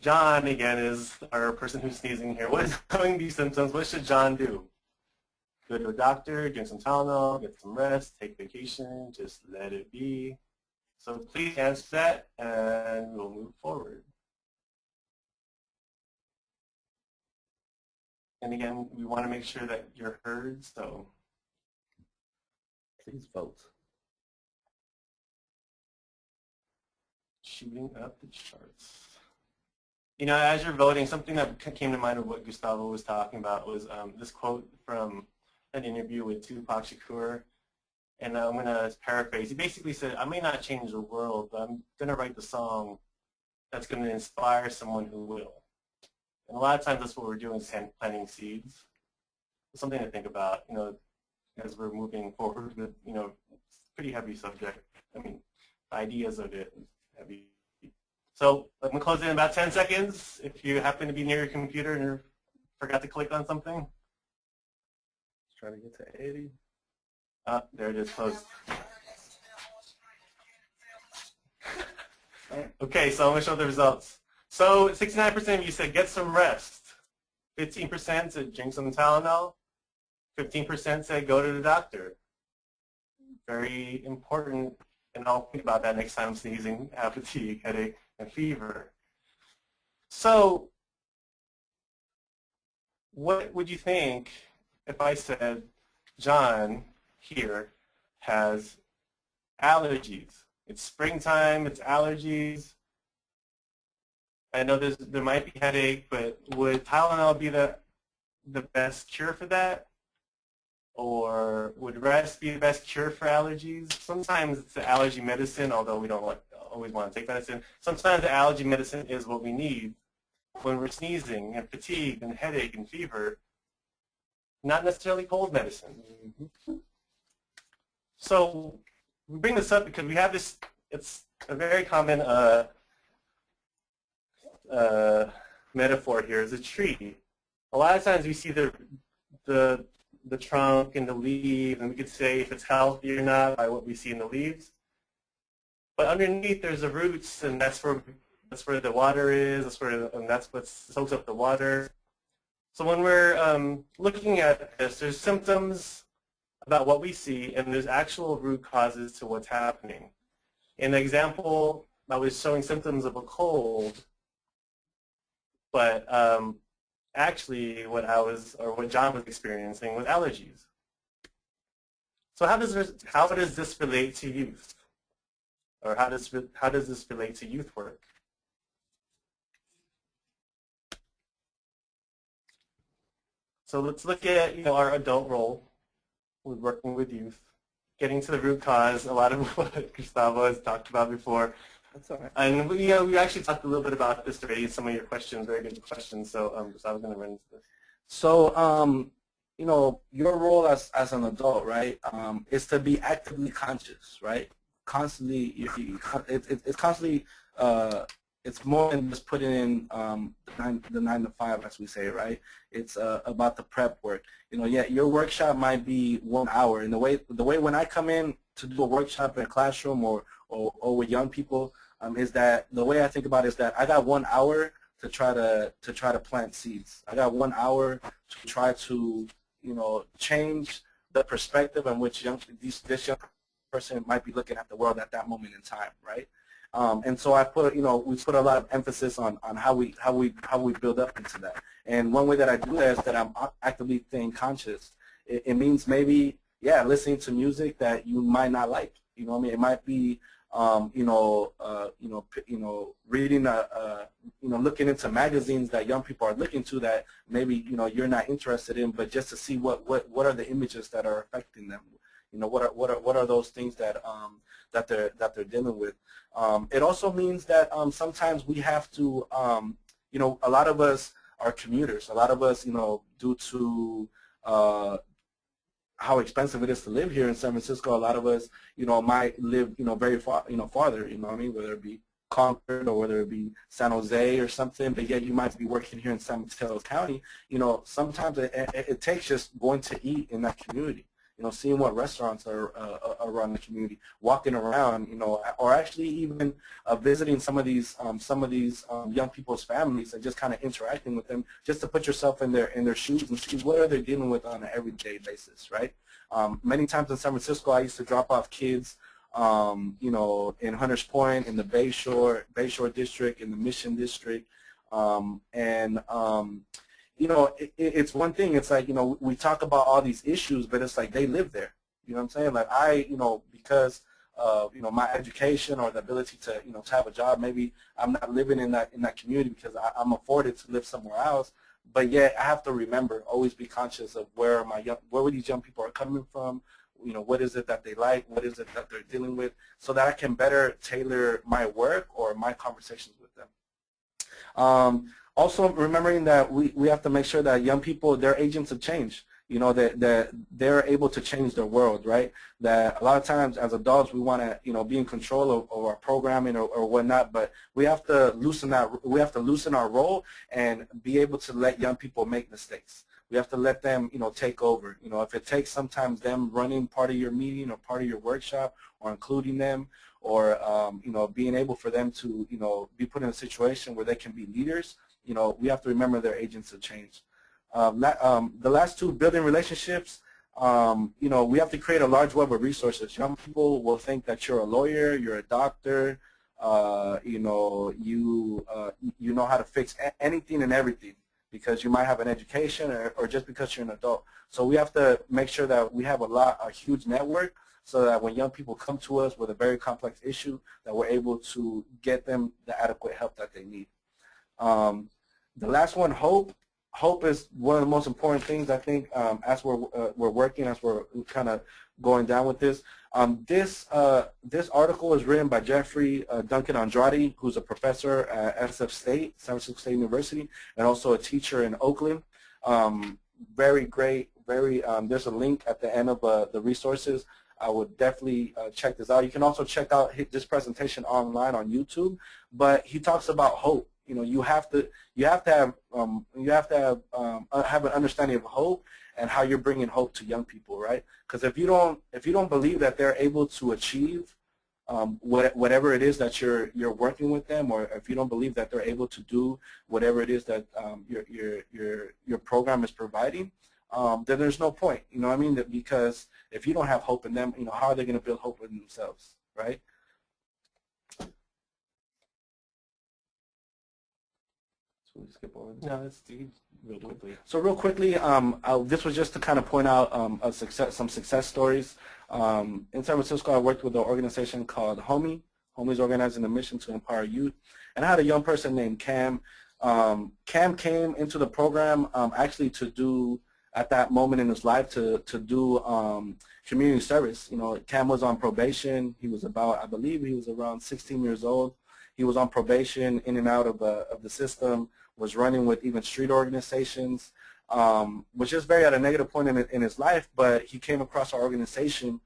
John again is our person who's sneezing here. Knowing these symptoms, what should John do? Go to a doctor, drink some Tylenol, get some rest, take vacation, just let it be. So please answer that, and we'll move forward. And again, we want to make sure that you're heard, so please vote. Shooting up the charts. As you're voting, something that came to mind of what Gustavo was talking about was this quote from an interview with Tupac Shakur, and I'm going to paraphrase. He basically said, I may not change the world, but I'm going to write the song that's going to inspire someone who will. And a lot of times that's what we're doing, is planting seeds. It's something to think about, as we're moving forward with, pretty heavy subject. I mean, the ideas of it is heavy. So I'm going to close it in about 10 seconds. If you happen to be near your computer and you forgot to click on something. Trying to get to 80. There it is, closed. Okay, so I'm going to show the results. So 69% of you said get some rest. 15% said drink some Tylenol. 15% said go to the doctor. Very important, and I'll think about that next time I'm sneezing, have fatigue, headache, and fever. So what would you think if I said John here has allergies. It's springtime, it's allergies. I know there might be headache, but would Tylenol be the best cure for that? Or would rest be the best cure for allergies? Sometimes it's the allergy medicine, although we don't always want to take medicine. Sometimes the allergy medicine is what we need when we're sneezing and fatigue and headache and fever, not necessarily cold medicine. So we bring this up because we have this, it's a very common metaphor here is a tree. A lot of times we see the trunk and the leaves, and we could say if it's healthy or not by what we see in the leaves. But underneath there's the roots, and that's where the water is. That's what soaks up the water. So when we're looking at this, there's symptoms about what we see, and there's actual root causes to what's happening. In the example, I was showing symptoms of a cold, but actually what John was experiencing was allergies. So how does this relate to youth? Or how does this relate to youth work? So let's look at our adult role with working with youth, getting to the root cause, a lot of what Gustavo has talked about before. That's all right. And we actually talked a little bit about this already, some of your questions, very good questions, so Gustavo's going to run into this. So, your role as an adult, right, is to be actively conscious, right? Constantly, it's constantly, it's more than just putting in the 9 to 5, as we say, right? It's about the prep work. Yeah, your workshop might be 1 hour, and the way when I come in to do a workshop in a classroom or with young people, is that the way I think about it is that I got 1 hour to try to plant seeds. I got 1 hour to try to change the perspective in which this young person might be looking at the world at that moment in time, right? And so we put a lot of emphasis on how we build up into that. And one way that I do that is that I'm actively staying conscious. It means maybe, yeah, listening to music that you might not like. I mean, it might be reading looking into magazines that young people are looking to that maybe you're not interested in, but just to see what are the images that are affecting them. What are those things that they're dealing with. It also means that sometimes we have to a lot of us are commuters. A lot of us due to how expensive it is to live here in San Francisco, a lot of us, might live, very far, farther, what I mean, whether it be Concord or whether it be San Jose or something, but yet you might be working here in San Mateo County. Sometimes it takes just going to eat in that community, seeing what restaurants are around the community, walking around, or actually even visiting some of these young people's families and just kind of interacting with them, just to put yourself in their shoes and see what are they dealing with on an everyday basis, right? Many times in San Francisco, I used to drop off kids, in Hunters Point, in the Bayshore District, in the Mission District, it's one thing. It's like, we talk about all these issues, but it's like they live there. You know what I'm saying? Like because of, my education or the ability to, to have a job, maybe I'm not living in that community because I'm afforded to live somewhere else. But yet I have to remember, always be conscious of where these young people are coming from. What is it that they like? What is it that they're dealing with? So that I can better tailor my work or my conversations with them. Also remembering that we have to make sure that young people, they're agents of change, that they're able to change their world, right? That a lot of times as adults we want to, be in control of our programming or whatnot, but we have to loosen our role and be able to let young people make mistakes. We have to let them, take over. If it takes sometimes them running part of your meeting or part of your workshop or including them or, being able for them to, be put in a situation where they can be leaders, we have to remember they're agents of change. The last two, building relationships, we have to create a large web of resources. Young people will think that you're a lawyer, you're a doctor, you know how to fix anything and everything. because you might have an education or just because you're an adult. So we have to make sure that we have a huge network so that when young people come to us with a very complex issue, that we're able to get them the adequate help that they need. The last one, hope. Hope is one of the most important things, I think, as we're working, as we're kind of going down with this. This article is written by Jeffrey Duncan Andrade, who's a professor at SF State, San Francisco State University, and also a teacher in Oakland. Very great. There's a link at the end of the resources. I would definitely check this out. You can also check out this presentation online on YouTube. But he talks about hope. You know, you have to have an understanding of hope and how you're bringing hope to young people, right? Because if you don't believe that they're able to achieve whatever it is that you're working with them, or if you don't believe that they're able to do whatever it is that your program is providing, then there's no point. You know what I mean? Because if you don't have hope in them, you know, how are they going to build hope in themselves, right? So we skip over this. No, let's do real quickly. So real quickly, this was just to kind of point out some success stories. In San Francisco, I worked with an organization called HOMIE. HOMIE is organizing a mission to empower youth. And I had a young person named Cam. Cam came into the program actually to do, at that moment in his life, to do community service. You know, Cam was on probation. He was I believe he was around 16 years old. He was on probation, in and out of the system, was running with even street organizations, was just very at a negative point in his life, but he came across our organization,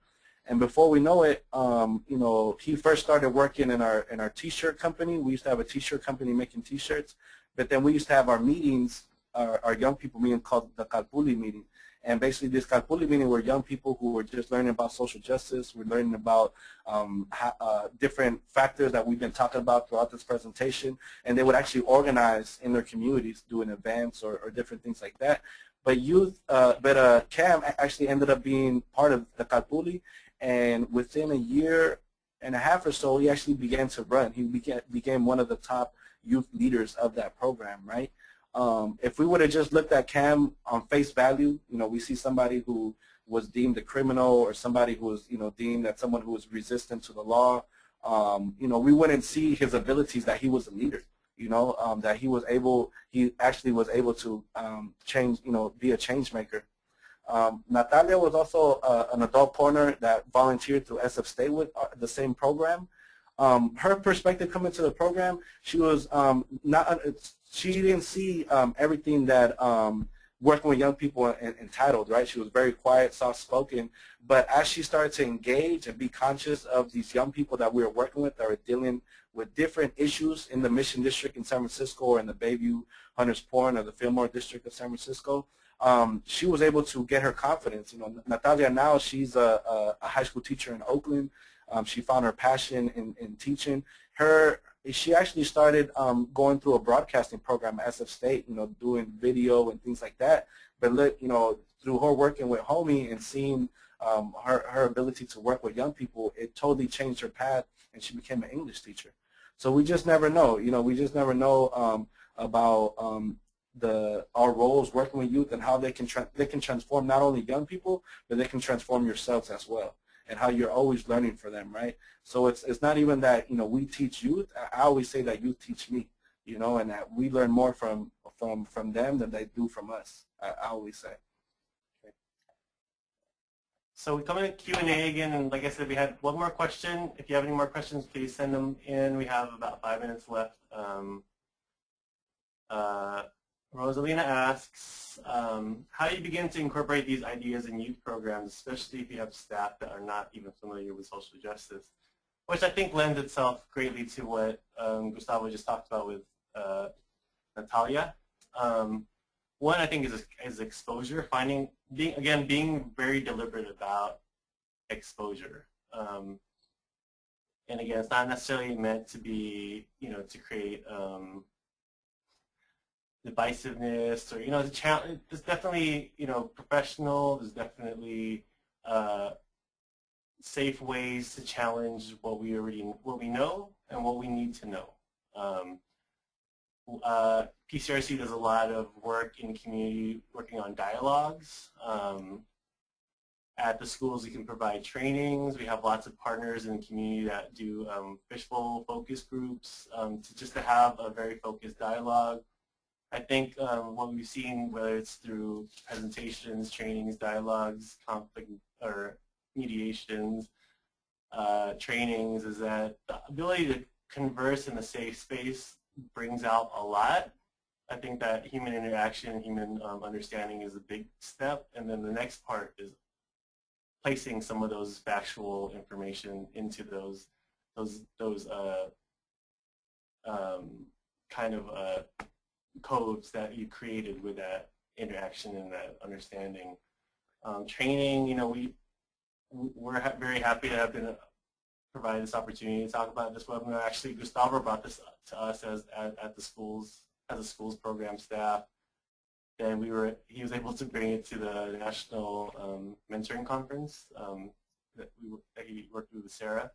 and before we know it, you know, he first started working in our T-shirt company. We used to have a T-shirt company making T-shirts, but then we used to have our meetings, our young people meeting called the Calpuli meeting. And basically this Calpuli meeting were young people who were just learning about social justice. We're learning about different factors that we've been talking about throughout this presentation. And they would actually organize in their communities, doing events or different things like that. But Cam actually ended up being part of the Calpuli. And within a year and a half or so, he actually began to run. He became one of the top youth leaders of that program, right? If we would have just looked at Cam on face value, you know, we see somebody who was deemed a criminal or somebody who was, you know, deemed as someone who was resistant to the law, you know, we wouldn't see his abilities that he was a leader, you know, that he actually was able to change, you know, be a change maker. Natalia was also an adult partner that volunteered through SF State with the same program. Her perspective coming to the program, she was she didn't see everything that working with young people entitled, right? She was very quiet, soft-spoken, but as she started to engage and be conscious of these young people that we were working with that were dealing with different issues in the Mission District in San Francisco or in the Bayview, Hunters Point, or the Fillmore District of San Francisco, she was able to get her confidence. You know, Natalia now, she's a high school teacher in Oakland. She found her passion in teaching. She actually started going through a broadcasting program at SF State, you know, doing video and things like that. But, you know, through her working with HOMIE and seeing her ability to work with young people, it totally changed her path, and she became an English teacher. So we just never know, you know, we just never know about our roles working with youth and how they can transform not only young people, but they can transform yourselves as well, and how you're always learning for them, right? So it's not even that, you know, we teach youth. I always say that youth teach me, you know, and that we learn more from them than they do from us. I always say. Okay. So we come in at Q&A again, and like I said, we had one more question. If you have any more questions, please send them in. We have about 5 minutes left. Rosalina asks, how do you begin to incorporate these ideas in youth programs, especially if you have staff that are not even familiar with social justice? Which I think lends itself greatly to what Gustavo just talked about with Natalia. One, I think, is exposure. Being very deliberate about exposure. And again, it's not necessarily meant to be, you know, to create divisiveness, or, you know, there's definitely, you know, professional, there's definitely safe ways to challenge what we know and what we need to know. PCRC does a lot of work in community, working on dialogues. At the schools, we can provide trainings. We have lots of partners in the community that do fishbowl focus groups to have a very focused dialogue. I think what we've seen, whether it's through presentations, trainings, dialogues, conflict or mediations, trainings, is that the ability to converse in a safe space brings out a lot. I think that human interaction, human understanding is a big step, and then the next part is placing some of those factual information into those kind of codes that you created with that interaction and that understanding. Training, we're very happy to have been provided this opportunity to talk about this webinar. Actually, Gustavo brought this to us at the schools, as a schools program staff. And he was able to bring it to the national mentoring conference that he worked with Sarah.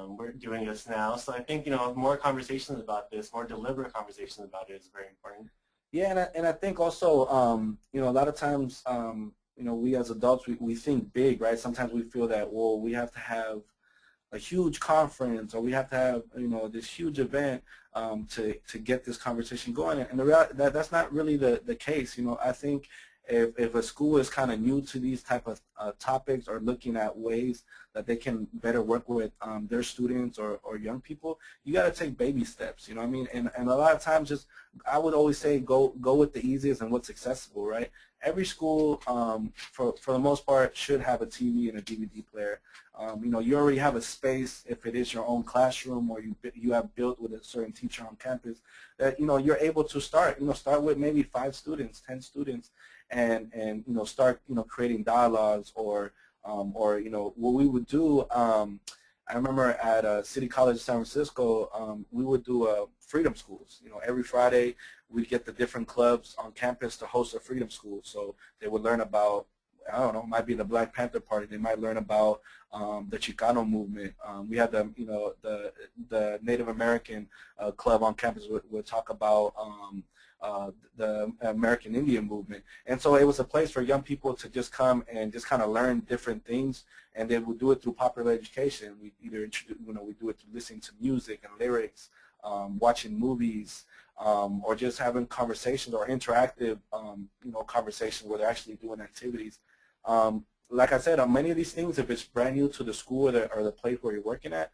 We're doing this now, so I think more conversations about this, more deliberate conversations about it is very important. Yeah, and I think also a lot of times we as adults we think big, right? Sometimes we feel that we have to have a huge conference, or we have to have this huge event to get this conversation going. And the reality that's not really the case. I think if a school is kind of new to these type of topics, or looking at ways that they can better work with their students or young people, you got to take baby steps. You know what I mean? And a lot of times, I would always say go with the easiest and what's accessible, right? Every school, for the most part, should have a TV and a DVD player. You already have a space, if it is your own classroom or you have built with a certain teacher on campus, that you're able to start with maybe 5 students, 10 students, and start creating dialogues, or what we would do. I remember at City College of San Francisco, we would do freedom schools. Every Friday we'd get the different clubs on campus to host a freedom school. So they would learn about, I don't know, it might be the Black Panther Party. They might learn about the Chicano movement. We had the Native American club on campus would talk about the American Indian movement. And so it was a place for young people to just come and just kind of learn different things, and then we do it through popular education. We either introduce, we do it through listening to music and lyrics, watching movies, or just having conversations or interactive, conversations where they're actually doing activities. Like I said, on many of these things, if it's brand new to the school or the place where you're working at,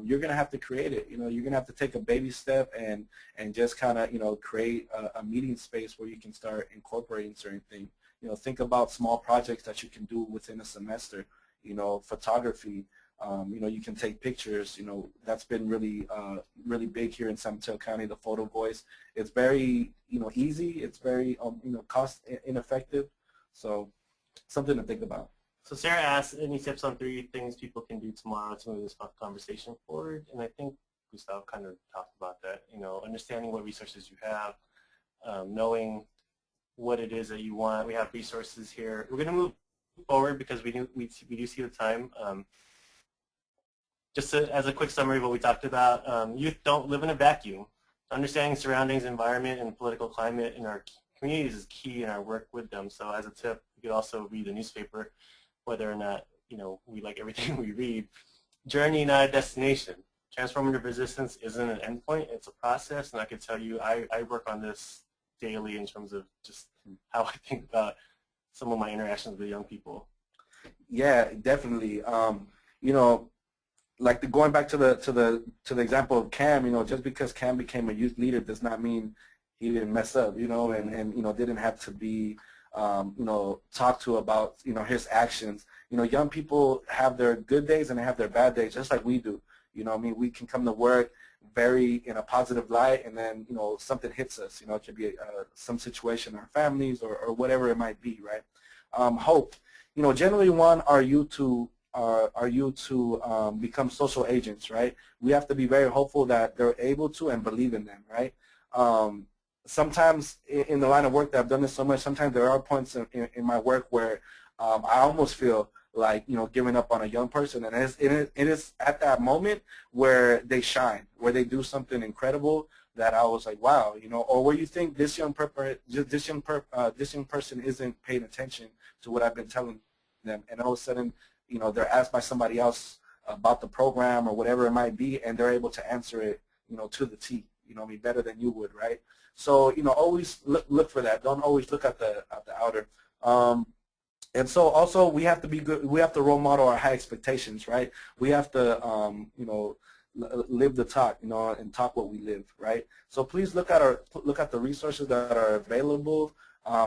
you're going to have to create it. You're going to have to take a baby step and just kind of, create a meeting space where you can start incorporating certain things. Think about small projects that you can do within a semester. Photography. You can take pictures. That's been really, really big here in San Mateo County. The photo voice. It's very, easy. It's very, cost ineffective. So, something to think about. So Sarah asked, any tips on 3 things people can do tomorrow to move this conversation forward? And I think Gustavo kind of talked about that. Understanding what resources you have, knowing what it is that you want. We have resources here. We're going to move forward because we do see the time. Just as a quick summary of what we talked about, youth don't live in a vacuum. Understanding surroundings, environment, and political climate in our communities is key in our work with them. So as a tip, you could also read the newspaper, whether or not we like everything we read. Journey, not a destination. Transformative resistance isn't an endpoint, it's a process, and I can tell you I work on this daily in terms of just how I think about some of my interactions with young people. Yeah, definitely. Like going back to the example of Cam, just because Cam became a youth leader does not mean he didn't mess up, and didn't have to be talked to about, his actions. Young people have their good days and they have their bad days, just like we do. We can come to work very in a positive light, and then, something hits us. It could be some situation in our families or whatever it might be, right? Hope. Generally, are you to become social agents, right? We have to be very hopeful that they're able to and believe in them, right? Sometimes in the line of work that I've done this so much, sometimes there are points in my work where I almost feel like, giving up on a young person. And it is at that moment where they shine, where they do something incredible, that I was like, wow, or where you think this young person isn't paying attention to what I've been telling them, and all of a sudden, they're asked by somebody else about the program or whatever it might be, and they're able to answer it, to the T, better than you would, right? So, always look for that. Don't always look at the outer. And so also we have to be good. We have to role model our high expectations, right? We have to, live the talk, and talk what we live, right? So please look at the resources that are available.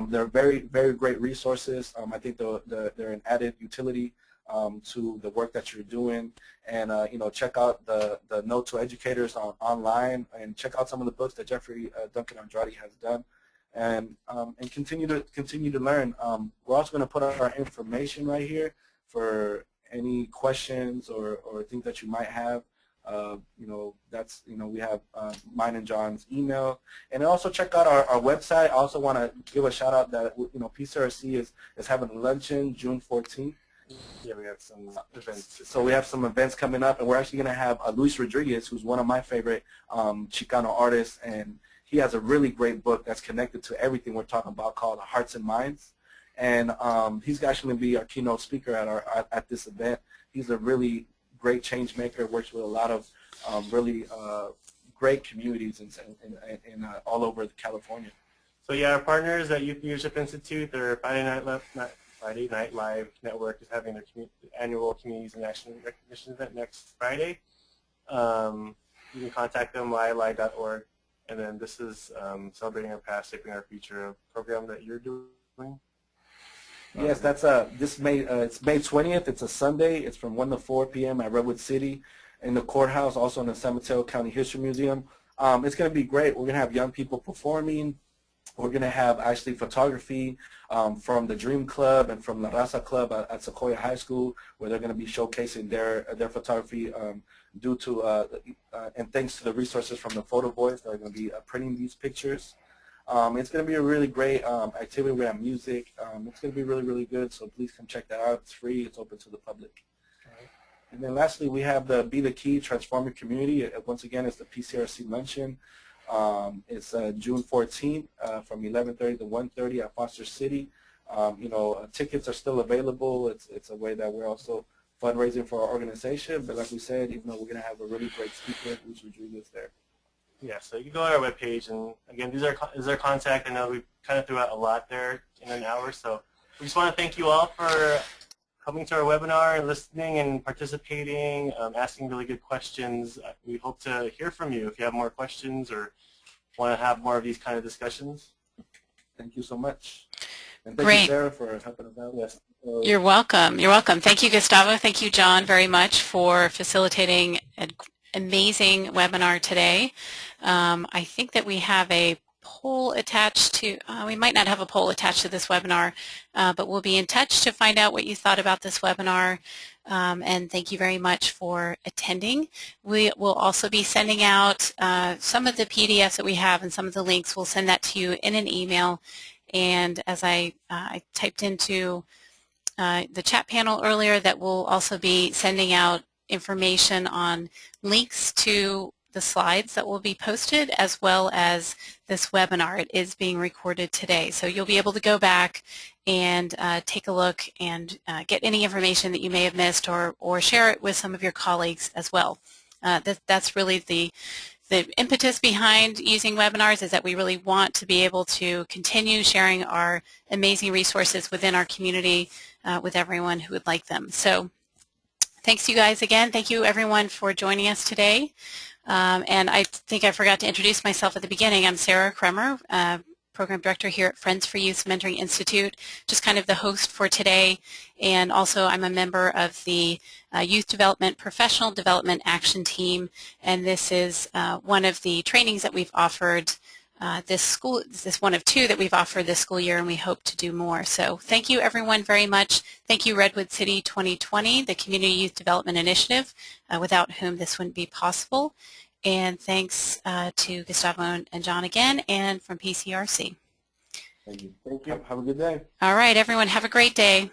They're very, very great resources. I think they're an added utility to the work that you're doing, and check out the Note to Educators online, and check out some of the books that Jeffrey Duncan Andrade has done, and continue to learn. We're also going to put our information right here for any questions or things that you might have. We have mine and John's email, and also check out our website. I also want to give a shout out that PCRC is having a luncheon June 14th. Yeah, we have some events. So we have some events coming up, and we're actually going to have Luis Rodriguez, who's one of my favorite Chicano artists, and he has a really great book that's connected to everything we're talking about called Hearts and Minds. And he's actually going to be our keynote speaker at this event. He's a really great change maker, works with a lot of really great communities in all over California. So yeah, our partners at Youth Leadership Institute, their Friday Night Live network is having their annual Communities in Action Recognition event next Friday. You can contact them, liali.org. And then this is Celebrating Our Past, Shaping Our Future, a program that you're doing. Yes, that's it's May 20th. It's a Sunday. It's from 1 to 4 p.m. at Redwood City in the courthouse, also in the San Mateo County History Museum. It's going to be great. We're going to have young people performing. We're going to have actually photography from the Dream Club and from La Raza Club at Sequoia High School, where they're going to be showcasing their photography due to and thanks to the resources from the Photo Boys. They're going to be printing these pictures. It's going to be a really great activity. We have music. It's going to be really, really good, so please come check that out. It's free. It's open to the public. Right. And then lastly, we have the Be the Key Transformative Community. Once again, it's the PCRC Luncheon. It's June 14th from 11:30 to 1:30 at Foster City. Tickets are still available. It's a way that we're also fundraising for our organization. But like we said, even though we're going to have a really great speaker, Luis Rodriguez, there. Yeah, so you can go on our webpage, and again, these is our contact. I know we kind of threw out a lot there in an hour, so we just want to thank you all for coming to our webinar and listening and participating, asking really good questions. We hope to hear from you if you have more questions or want to have more of these kind of discussions. Thank you so much. And thank you, Sarah, for helping us out. Yes. You're welcome. You're welcome. Thank you, Gustavo. Thank you, John, very much for facilitating an amazing webinar today. I think that we have a poll attached to, we might not have a poll attached to this webinar, but we'll be in touch to find out what you thought about this webinar. And thank you very much for attending. We will also be sending out some of the PDFs that we have and some of the links. We'll send that to you in an email. And as I typed into the chat panel earlier, that we'll also be sending out information on links to the slides that will be posted, as well as this webinar. It is being recorded today, so you'll be able to go back and take a look and get any information that you may have missed, or share it with some of your colleagues as well. That's really the impetus behind using webinars, is that we really want to be able to continue sharing our amazing resources within our community with everyone who would like them. So thanks you guys again. Thank you everyone for joining us today. And I think I forgot to introduce myself at the beginning. I'm Sarah Kremer, Program Director here at Friends for Youth Mentoring Institute, just kind of the host for today. And also I'm a member of the Youth Development Professional Development Action Team, and this is one of the trainings that we've offered this is one of two that we've offered this school year, and we hope to do more. So thank you everyone very much. Thank you Redwood City 2020, the Community Youth Development Initiative, without whom this wouldn't be possible. And thanks to Gustavo and John again, and from PCRC. Thank you. Thank you. Have a good day. All right, everyone, have a great day.